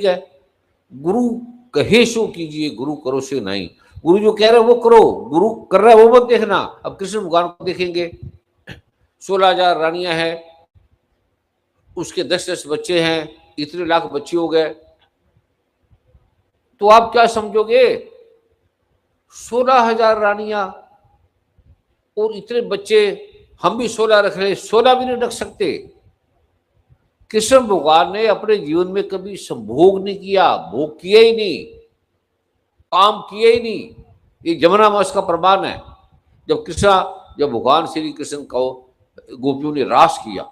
है, गुरु कहे सो कीजिए, गुरु करो से नहीं। गुरु जो कह रहे वो करो, गुरु कर रहा है वो मत देखना। अब कृष्ण भगवान को देखेंगे, 16,000 रानियां हैं, उसके 10-10 बच्चे हैं, इतने लाख बच्चे हो गए, तो आप क्या समझोगे? 16,000 रानियां और इतने बच्चे, हम भी 16 रख रहे, 16 भी नहीं रख सकते। कृष्ण भगवान ने अपने जीवन में कभी संभोग नहीं किया, भोग किया ही नहीं, काम किया ही नहीं। ये जमुना मास का प्रमाण है। जब भगवान श्री कृष्ण को गोपियों ने रास किया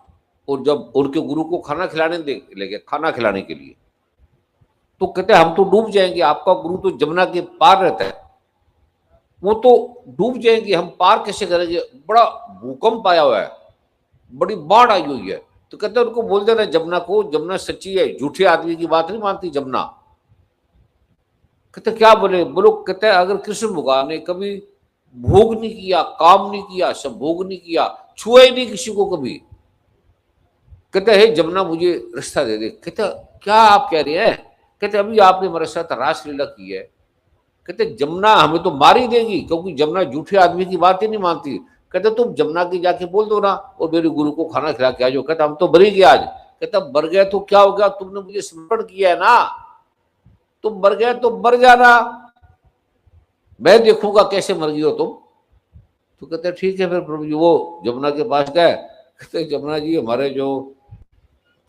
और जब उनके गुरु को खाना खिलाने लगे, खाना खिलाने के लिए, तो कहते हम तो डूब जाएंगे, आपका गुरु तो जमुना के पार रहता है, वो तो डूब जाएंगे, हम पार कैसे करेंगे? बड़ा भूकंप आया हुआ है, बड़ी बाढ़ आई हुई है। तो कहते उनको बोल देना जमुना को, जमुना सच्ची है, झूठे आदमी की बात नहीं मानती जमुना। कहते क्या बोले? बोलो, कहते अगर कृष्ण भगवान ने कभी भोग नहीं किया, काम नहीं किया, संभोग नहीं किया, छुआ ही नहीं किसी को कभी, कहते हे जमुना मुझे रास्ता दे दे। कहते क्या आप कह रहे हैं? कहते अभी आपने मेरे साथ रासलीला की है, कहते जमुना हमें तो मार ही देगी, क्योंकि जमुना झूठे आदमी की बात ही नहीं मानती। कहते तुम जमुना की जाके बोल दो ना और मेरे गुरु को खाना खिला के आ जाओ। कहता हम तो मर ही गए आज। कहता मर गए तो क्या हो गया, तुमने मुझे समर्पण किया है ना, तुम मर गए तो मर जाना, मैं देखूंगा कैसे मर गई हो तुम। तो कहते ठीक है। फिर प्रभु जी वो जमुना के पास गए, कहते जमुना जी हमारे जो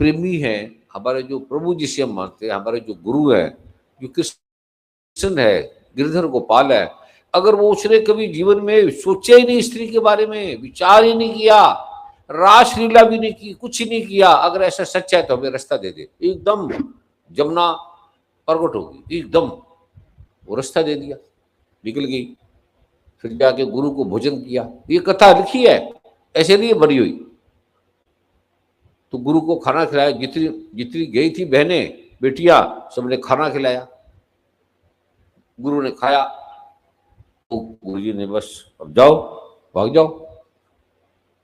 प्रेमी हैं, हमारे जो प्रभु जी से हम मानते हैं, हमारे जो गुरु है, जो कृष्ण है, गिरधर गोपाल है, अगर वो उसने कभी जीवन में सोचा ही नहीं, स्त्री के बारे में विचार ही नहीं किया, रासलीला भी नहीं की, कुछ ही नहीं किया, अगर ऐसा सच है तो हमें रास्ता दे दे। एकदम जमुना प्रकट होगी, एकदम वो रास्ता दे दिया, निकल गई। फिर जाके गुरु को भोजन किया। ये कथा लिखी है, ऐसे नहीं बनी हुई। तो गुरु को खाना खिलाया, जितनी जितनी गई थी बहनें बेटियां, सबने खाना खिलाया, गुरु ने खाया। तो गुरु जी ने बस अब जाओ, भाग जाओ।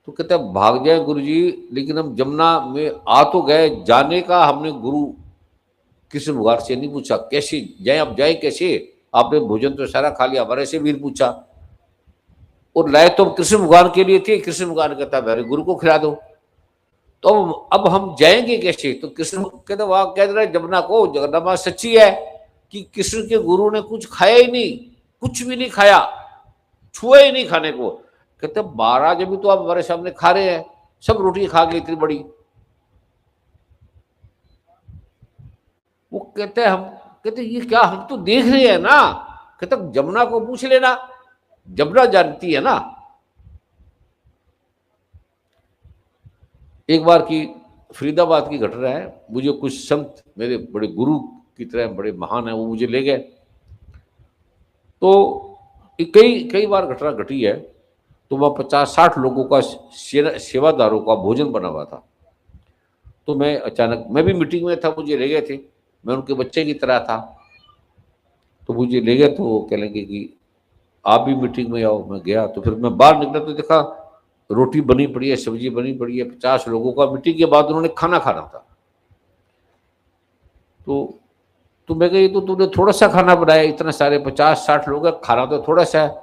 तो कहते भाग जाए गुरु जी, लेकिन हम जमुना में आ तो गए, जाने का हमने गुरु कृष्ण भगवान से नहीं पूछा कैसे जाए, अब जाए कैसे, आपने भोजन तो सारा खा लिया, हमारे से भी पूछा, और लाए तो कृष्ण भगवान के लिए थे। कृष्ण भगवान कहता मेरे गुरु को खिला दो। तो अब हम जाएंगे कैसे? तो कृष्ण कहते वहां कह रहे जमुना को, जगन्नाथ सच्ची है कि कृष्ण के गुरु ने कुछ खाया ही नहीं, कुछ भी नहीं खाया, छुआ ही नहीं खाने को। कहते 12 जब भी तो आप हमारे सामने खा रहे हैं, सब रोटी खा गई इतनी बड़ी। वो कहते हम, कहते ये क्या, हम तो देख रहे हैं ना। कहते जमुना को पूछ लेना, जमुना जानती है ना। एक बार की फरीदाबाद की घटना है, मुझे कुछ संत मेरे बड़े गुरु की तरह बड़े महान है, वो मुझे ले गए। तो कई कई बार घटना घटी है। तो वह 50-60 लोगों का सेवादारों का भोजन बना हुआ था। तो मैं अचानक, मैं भी मीटिंग में था, मुझे ले गए थे, मैं उनके बच्चे की तरह था। तो मुझे ले गए, तो वो कह लेंगे कि आप भी मीटिंग में आओ। मैं गया, तो फिर मैं बाहर निकला तो देखा रोटी बनी पड़ी है, सब्जी बनी पड़ी है, 50 लोगों का मीटिंग के बाद उन्होंने खाना खाना था। तो मैं ये तो तूने थोड़ा सा खाना बनाया, इतना सारे 50-60 लोग हैं, खाना तो थोड़ा सा है।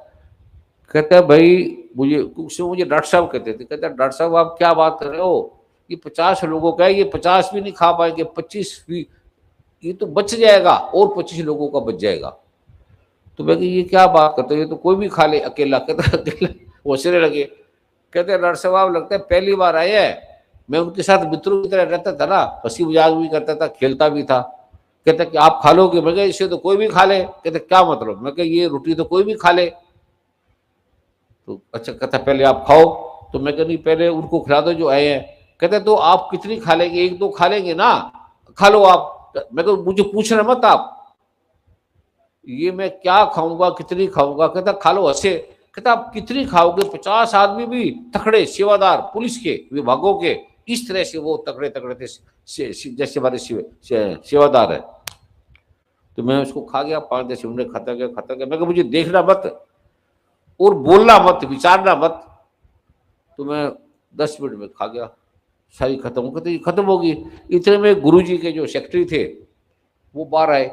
कहते हैं भाई मुझे डॉक्टर साहब कहते थे, कहते डॉक्टर साहब आप क्या बात कर रहे हो, ये 50 लोगों का है, ये 50 भी नहीं खा पाएंगे, 25 भी, ये तो बच जाएगा और 25 लोगों का बच जाएगा। तो मैं ये क्या बात करते हो, ये तो कोई भी खा ले अकेला। कहते अकेला, वो हंसने लगे। कहते डॉक्टर साहब लगता है पहली बार आए हैं, मैं उनके साथ मित्रों की तरह रहता था ना, हंसी मजाक भी करता था, खेलता भी था। कहते कि आप खा लोगे? मैं इसे तो कोई भी खा ले। कहते क्या मतलब? मैं ये रोटी तो कोई भी खा ले। तो अच्छा, कहता पहले आप खाओ। तो मैं नहीं, पहले उनको खिला दो जो आए हैं। कहते तो आप कितनी खा लेंगे? 1-2 खा लेंगे ना, खा लो आप। मैं मुझे पूछना मत आप, ये मैं क्या खाऊंगा, कितनी खाऊंगा। कहता खा लो। हंसे। कहता आप कितनी खाओगे? 50 आदमी भी तकड़े सेवादार, पुलिस के विभागों के, इस तरह से वो तकड़े तकड़े थे, जैसे हमारे सेवादार है। तो मैं उसको खा गया, 5-10 मिनट खाता गया। मैं मुझे देखना मत और बोलना मत, विचारना मत। तो मैं 10 मिनट में खा गया, सारी खत्म। कहते खत्म होगी। इतने में गुरु जी के जो सेक्रेटरी थे, वो बाहर आए,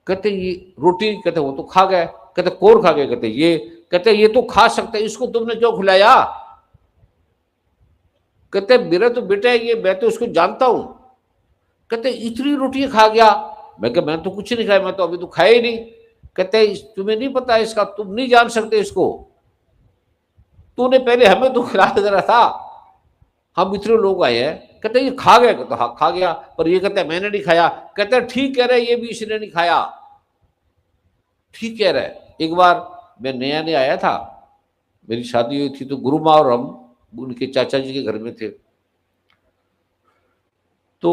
कहते ये रोटी, कहते वो तो खा गए, कहते कौन खा गया, कहते ये, कहते ये तो खा सकते, इसको तुमने क्यों खिलाया, कहते मेरा तो बेटा है ये, मैं तो उसको जानता हूं, कहते इतनी रोटी खा गया, मैं कहा मैं तो कुछ नहीं खाया, मैं तो अभी तो खाया ही नहीं, कहते तुम्हें नहीं पता इसका, तुम नहीं जान सकते इसको, तूने पहले हमें तो खिला देना था, हम इतने लोग आए हैं, कहते ये खा गया, कहते हाँ खा गया, पर ये कहते मैंने नहीं खाया, कहते ठीक कह रहे ये भी इसने नहीं खाया, ठीक कह रहे। एक बार मैं नया नया आया था, मेरी शादी हुई थी, तो गुरु माँ और हम उनके चाचा जी के घर में थे, तो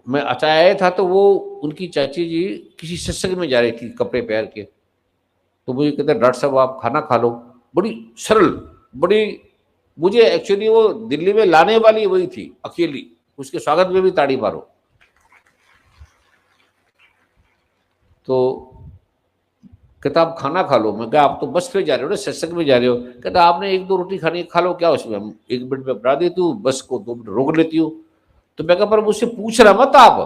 मैं अचानक आया था, तो वो उनकी चाची जी किसी सत्संग में जा रही थी कपड़े पहन के, तो मुझे कहते डॉक्टर साहब आप खाना खा लो, बड़ी सरल, बड़ी, मुझे एक्चुअली वो दिल्ली में लाने वाली वही थी अकेली, उसके स्वागत में भी ताड़ी मारो, तो कहता आप खाना खा लो, मैं कहा आप तो बस पे जा रहे हो ना, सत्संग में जा रहे हो, कहता आपने एक दो रोटी खानी खा लो, क्या उसमें, हम 1 मिनट में बना देती हूँ, बस को 2 मिनट रोक लेती हूँ, तो मैं कहा पर मुझसे पूछ रहा मत आप,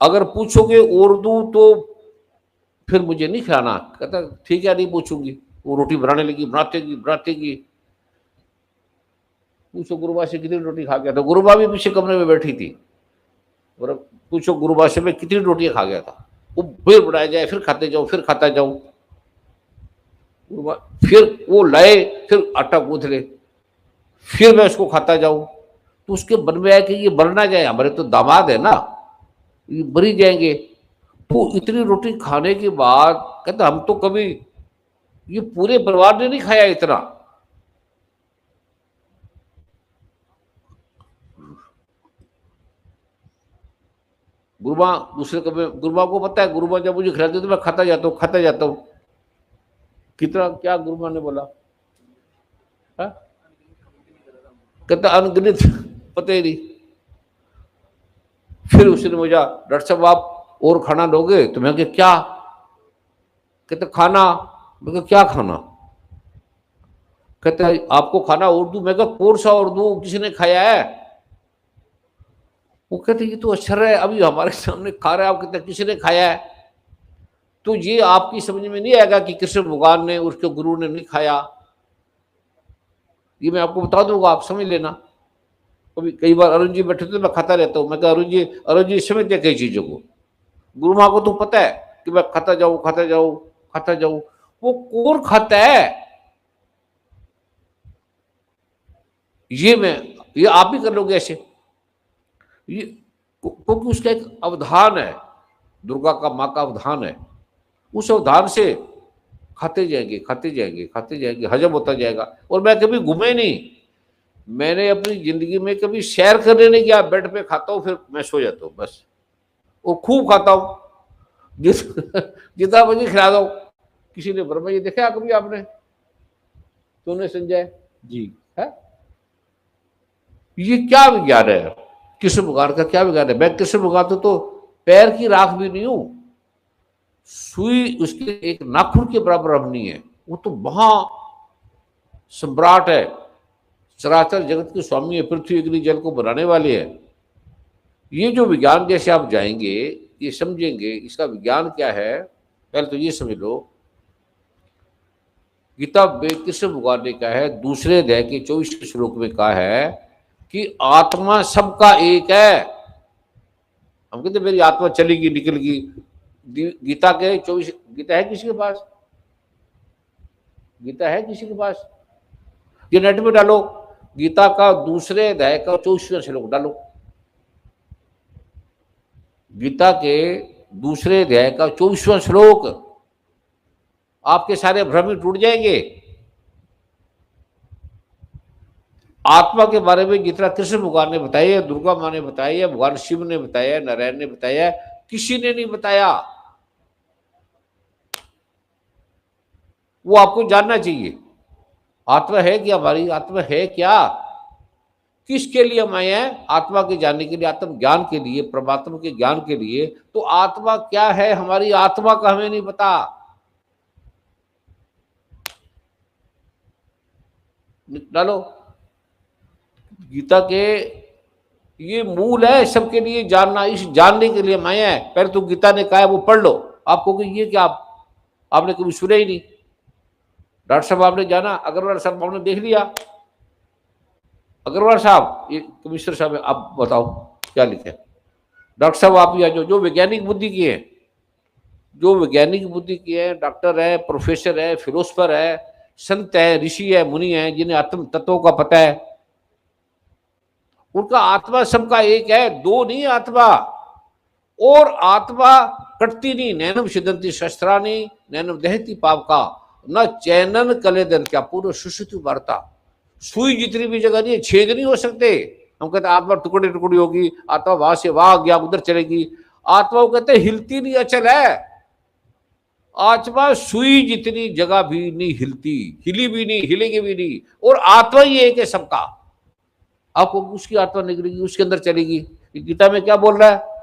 अगर पूछोगे उर्दू तो फिर मुझे नहीं खिलाना, कहता ठीक है नहीं पूछूंगी, वो रोटी बनाने लगी, बनातेगी बनातेगी, पूछो गुरुबा से कितनी रोटी खा गया था, गुरुबा भी पीछे कमरे में बैठी थी, और अब पूछो गुरुबा से मैं कितनी रोटियां खा गया था, वो फिर बनाया जाए, फिर खाते जाओ, फिर खाता जाओ, फिर वो लाए, फिर आटा गूंथ ले, फिर मैं उसको खाता जाऊं, तो उसके मन में आया कि ये मर ना जाए, हमारे तो दामाद है ना, ये मर ही जाएंगे, तो इतनी रोटी खाने के बाद कहता हम तो कभी, ये पूरे परिवार ने नहीं खाया इतना, गुरुमा दूसरे कभी, गुरुमा को पता है, गुरुमा जब मुझे खिलाते तो मैं खाता जाता हूँ, कितना क्या गुरुमा ने बोला, हा? कहता अनगिनत, पता ही नहीं, फिर उसने मुझे डॉक्टर साहब आप और खाना लोगे, तो मैं क्या, कहते खाना, मैं क्या खाना, कहते आपको खाना उर्दू, मैं कौन सा उर्दू किसी ने खाया है, वो कहते ये तो आश्चर्य है, अभी हमारे सामने खा रहा है, आप कहते किसी ने खाया है, तो ये आपकी समझ में नहीं आएगा कि कृष्ण भगवान ने, उसके गुरु ने नहीं खाया, ये मैं आपको बता दूंगा, आप समझ लेना, कभी कई बार अरुण जी बैठे तो मैं खाता रहता हूँ, मैं कहा अरुण जी समझते कई चीजों को, गुरु माँ को तो पता है कि मैं खाता जाऊं खाता जाऊं खाता जाऊं, वो कौन खाता है, ये मैं, ये आप ही कर लोगे ऐसे, ये क्योंकि उसका एक अवधान है, दुर्गा का माँ का अवधान है, उस अवधान से खाते जाएंगे खाते जाएंगे खाते जाएंगे, हजम होता जाएगा, और मैं कभी घूमे नहीं, मैंने अपनी जिंदगी में कभी सैर करने नहीं गया, बेड पे खाता हूँ फिर मैं सो जाता हूँ बस, वो खूब खाता हूँ, जिस जितना मुझे खिला दो, किसी ने ब्रह्मा जी देखा कभी आपने, तूने संजय जी है, ये क्या विज्ञान है, कृष्ण भगवान का क्या विज्ञान है, मैं कृष्ण भगवान तो पैर की राख भी नहीं हूं, सुई उसके एक नाखून के बराबर हम नहीं है, वो तो महा सम्राट है, चराचर जगत के स्वामी है, पृथ्वी अग्नि जल को बनाने वाले हैं, ये जो विज्ञान जैसे आप जाएंगे, ये समझेंगे इसका विज्ञान क्या है, पहले तो ये समझ लो, गीता में कृष्ण भगवान ने कहा है, दूसरे अध्याय के 24 श्लोक में कहा है कि आत्मा सबका एक है, हम कहते मेरी आत्मा चलेगी निकलेगी, गीता के 24, गीता है किसी के पास, गीता है किसी के पास, ये नेट में डालो, गीता का दूसरे अध्याय का 24वां श्लोक डालो, गीता के दूसरे अध्याय का 24वां श्लोक, आपके सारे भ्रम टूट जाएंगे, आत्मा के बारे में जितना कृष्ण भगवान ने बताया, दुर्गा माँ ने बताया, भगवान शिव ने बताया, नारायण ने बताया, किसी ने नहीं बताया, वो आपको जानना चाहिए, आत्मा है क्या, हमारी आत्मा है क्या, किसके लिए हम आए हैं, आत्मा के जानने के लिए, आत्म ज्ञान के लिए, परमात्मा के ज्ञान के लिए, तो आत्मा क्या है, हमारी आत्मा का हमें नहीं पता, डालो गीता के ये मूल है सबके लिए जानना, इस जानने के लिए माया है। पहले तो गीता ने कहा है वो पढ़ लो, आपको कि ये क्या आपने कभी सुना ही नहीं। डॉक्टर साहब आपने जाना, अग्रवाल साहब आपने देख लिया, अग्रवाल साहब ये कमिश्नर साहब आप बताओ क्या लिखे। डॉक्टर साहब आप या जो वैज्ञानिक बुद्धि की है, जो वैज्ञानिक बुद्धि की है, डॉक्टर है, प्रोफेसर है, फिलोसफर है, संत है, ऋषि है, मुनि है, जिन्हें आत्म तत्वों का पता है, उनका आत्मा सबका एक है, दो नहीं आत्मा। और आत्मा कटती नहीं, नैनम सिद्धंति शस्त्राणी नैनम दहती पाप का न चैनन कलेदन, क्या पूर्ण सुश्रुति वार्ता, सुई जितनी भी जगह नहीं, छेद नहीं हो सकते। हम कहते आत्मा टुकड़ी टुकड़ी होगी, आत्मा वहां से वहां गया उधर चलेगी, आत्मा को कहते हिलती नहीं, अचल है। आत्मा सुई जितनी जगह भी नहीं हिलती, हिली भी नहीं, हिलेगी भी नहीं, और आत्मा ही एक है सबका। आपको उसकी आत्मा निकलेगी, उसके अंदर चलेगी। गीता में क्या बोल रहा है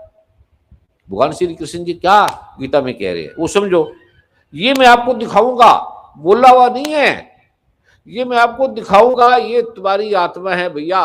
भगवान श्री कृष्ण जी, क्या गीता में कह रहे हैं वो समझो। ये मैं आपको दिखाऊंगा, बोला हुआ नहीं है, ये मैं आपको दिखाऊंगा, ये तुम्हारी आत्मा है भैया।